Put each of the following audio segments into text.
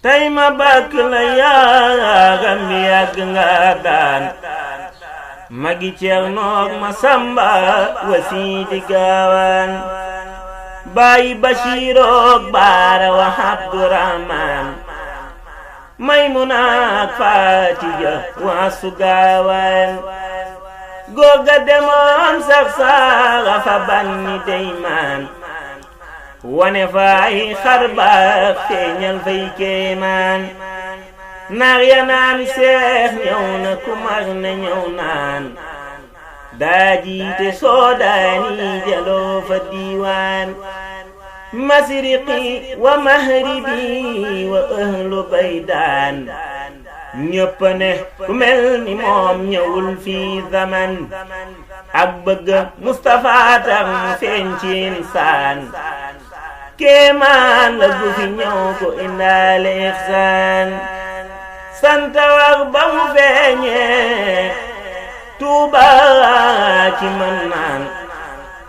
tey ma bàkk la yaaram bi yàgg nga daan magi Cernoog Masamba Wasiidi Gaawaan Baay Bashiroog Baara wa Abdurahmaan Maymunaak Faatija wa Asu Gaawaan góor ga demoon sax saaxa fa banni deymaan wane fa ay xarbaax feeñal fay kéemaan naar ya naan seex ñëw na ku mar na ñëw naan daa jiite soodaani jaloo fa diiwaan masriqi wa mahribi wa ahlu baydaan ñëpp ne ku mel ni moom ñëwul fii zaman ak bëgg Mustafa tax mu feeñ ci insaan kéemaan la gu fi ñëw ko indaale ixsaan sant wax ba mu feeñee Tuuba ci mën naan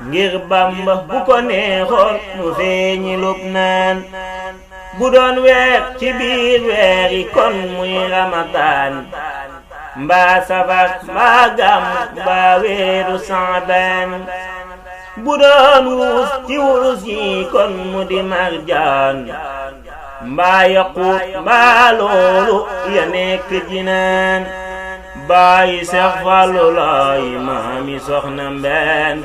ngir Bamba bu ko neexoon mu feeñi Lubnaan bu doon weer ci biir weer yi kon muy Ramadaan mbaa Safar mbaa Gàmmu mbaa weeru Saabaan bu doon wurus ci wurus yi kon mu di Marjaan mbaa Yaquut mbaa loolu ya nekk Jinaan bàyyi Seex Fallu Laay maami Soxna Mbeen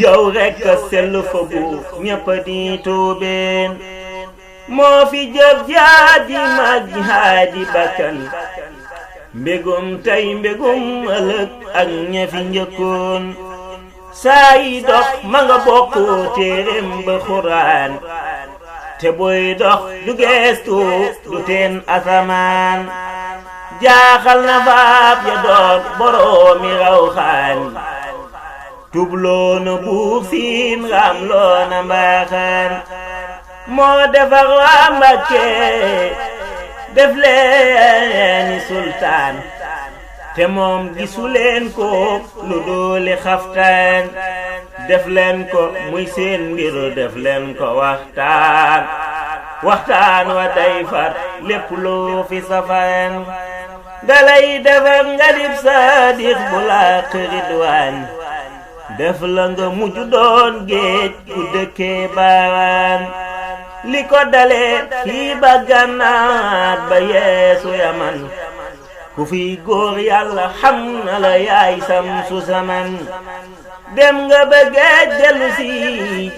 yow rekk a sell fa buur ñëpp di tuubeen moo fi jëf jaadi mag haadi bakkan mbégum tey mbégum ëllëg ak ña fi njëkkoon saa yi dox ma nga bokk téereem ba Xuraan te boy dox du geestu du teen asamaan jaaxal na faab ya doon boroomi rawxaan tubloona buur siin ramloona mbaaxaan moo defar waa Mbàkke def leeni sultaan te moom gisuleen ko lu dooli xaftaan def leen ko muy seen mbir def leen ko waxtaan wa day far lépp lu fi safaan dalay defar nga dib saadiq bu làq ridwaan def la nga mujj doon géej ku dëkkee baawaan li ko dalee fii ba Gànnaar ba yeesu Yaman ku fi góor yàlla xam na la yaay samsu zaman dem nga ba géej dellu si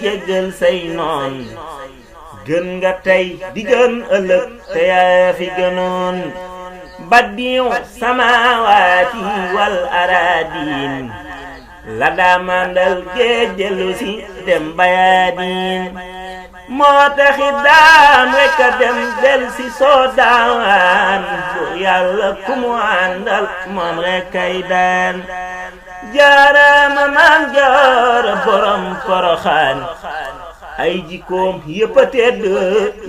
jéggal say noon gën nga tey di gën ëllëg te yaa fi gënoon baddiw samaawaati wal araadiin la daa mandal géej dellu si dem bayaadiin moo taxit daam rekk a dem del si soodaan bu yàlla ku mu àndal moom rekk ay daan jaaraama maam Jaara borom Poroxaan ay jikkoom yëpp a tedd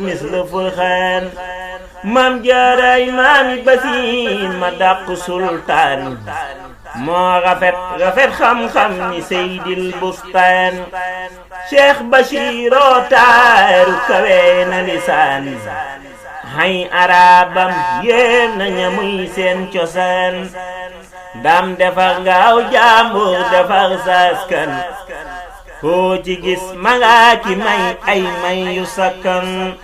mis la Furxaan maam Jaaraay maami Basiin ma dàq sultaan moo rafet xam-xam ni Seydil Bustaan Cheikh Bachiroo taaru kawe na lisaan hay arabam yéem na ñamuy seen cosaan dam defar ngaaw jaambur defar saskan koo ci gis magaa ki may ay may yu sakkan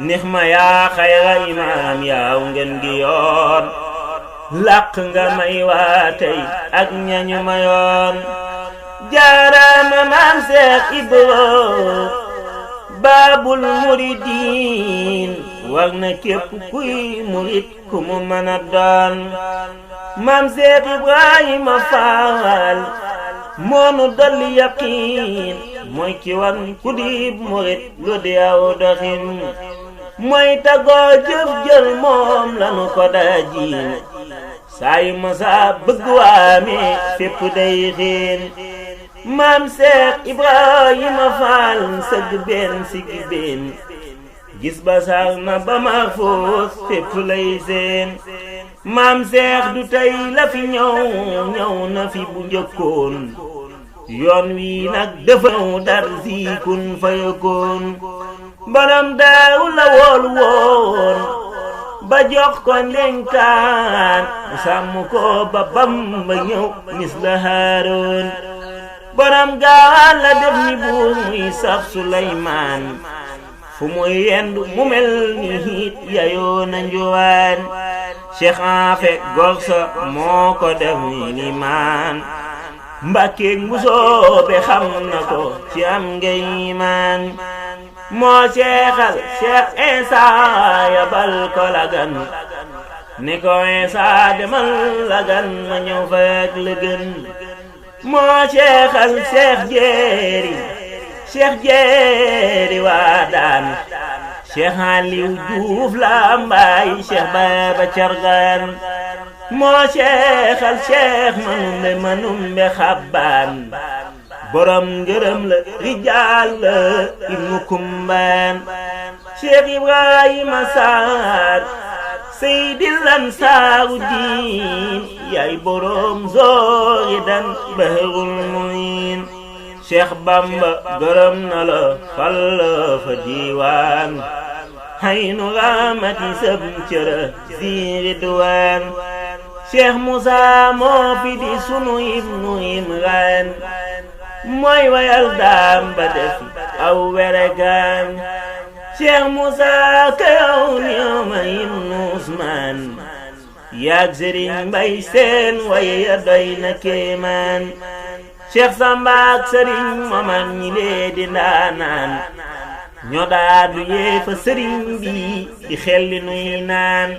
nix ma yaa xayra imaam yaaw ngeen gi yoon làq nga may waa tey ak ñañu mayoon jaaraama maam Seex Ibra baabul muridiin war na képp kuy murid ku mu mën a doon maam Seex Ibrahima Faal moonu dolli yaqiin mooy ki wan ku dib murid lu di aw doxin mooy tagoo jëf jël moom lanu ko daa jiin saa yu ma saa bëgg waame fépp day xiin maam Seex Ibrahima Faal sëgg benn siggi benn gis ba sax na ba ma foos fépp lay seen maam Seex du tey la fi ñëw na fi bu njëkkoon yoon wi nag dafa ñëw dar si kun fa yëkkoon borom daaw la woolu woon ba jox ko ndénkaan mu sàmm ko ba Bamba ñëw mis la Haaroon borom gaawaan la def ni buur muy saf Suleymaan fu muy yendu mu mel ni hiit yayoo na njuwaan Cheikh Afe Gorsa moo ko def ni limaan Mbàkke Mbusoobe xam na ko ci am ngay maan moo seexal Cheikh Insa yabal ko Lagan ni ko Insa demal Lagan ma ñëw fekk la gën moo seexal Cheikh Jéeri waa daan Cheikh Aliou Diouf Lambaay Cheikh Baba Cargaan moo seexal Cheikh Manumbe Xabbaan borom ngërëm la rijaal la ibnu Kumbaan Cheikh Ibrahima Sarr Seydil Ansaaru Diin yaay borom Zoridan Bahrul Muin Cheikh Bamba gërëm na la fal la fa diiwaan haynu raamati sab cëra zi ridwaan Cheikh Moussa moo fi di sunu ibnu Imraan mooy wayal daam ba def aw weregaan Cheikh Moussa kayow ni ma ibnu Usmaan yaag Sëriñ Mbay Seen waye ya doy na kéemaan Cheikh Samba ak Sëriñ Mamar ñi lee di ndaanaan ñoo daadu yee fa sëriñ bi di xelli nuy naan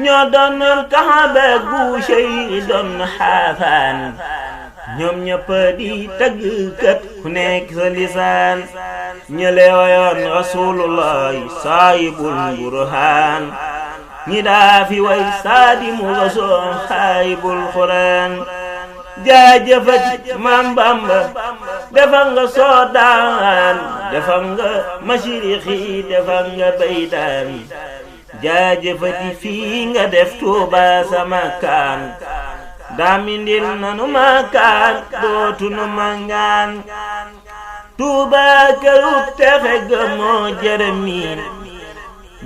ñoo doonal Kaaba gu Buseyri doon Xaafaan ñoom ñëpp di tëggkat ku nekk sa lisaan ñële wayoon Rasulullahi saayibul burhaan ñi daa fi way saadimu rasoon xaayibul Quraan jaajëfati Maam Bamba defal nga soodaan defal nga mashriqi defal nga baydaan jaajëfati fii nga def Tuuba sama kaan daamindil nanu makaan dootunu mangaan Tuuba kërug texe ga moo jërëmiin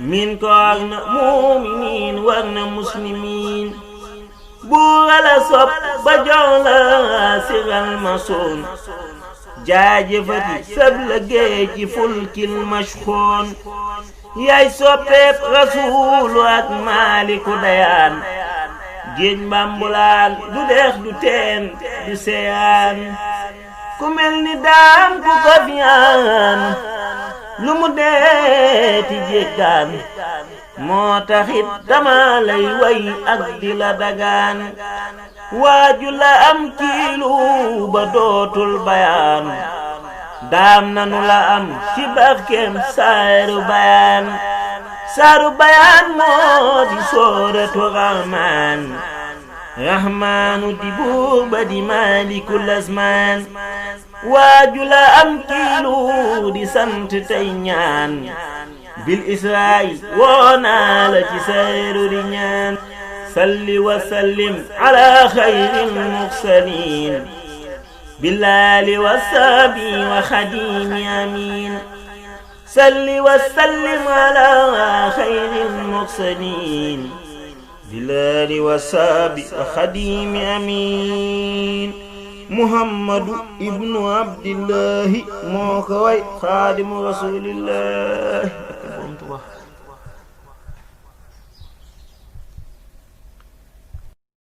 min ko ak na muuminiin war na muslimiin buurala sopp ba jox la siral masoon jaajëfati sab la géej ci fulkil mashxoon yaay soppeeb rasuulu ak maaliku dayaan géej mbambulaan du deex du teen du seyaan ku mel ni daam ku ko fiyaan lu mu deeti jéggaan moo taxit dama lay way ak di la dagaan waaju la am kiilu ba dootul bayaan daam nanu la am ci barkeem saaru bayaan moo di sooratu Rahmaan Rahmaanu di buur ba di maalikul azmaan waaju la am kiilu di sant tey ñaan bil israa'i woonaa la ci sayru di ñaan salli wa sallim ala xayril mursaliin bilaali wa saabi wa xadiimi amiin salli wa sallim ala xayril mursaliin bilaali wa saabi wa xadiimi amiin Muhammadu ibnu Abdillahi moo ko way xaadimu rasuulillaahi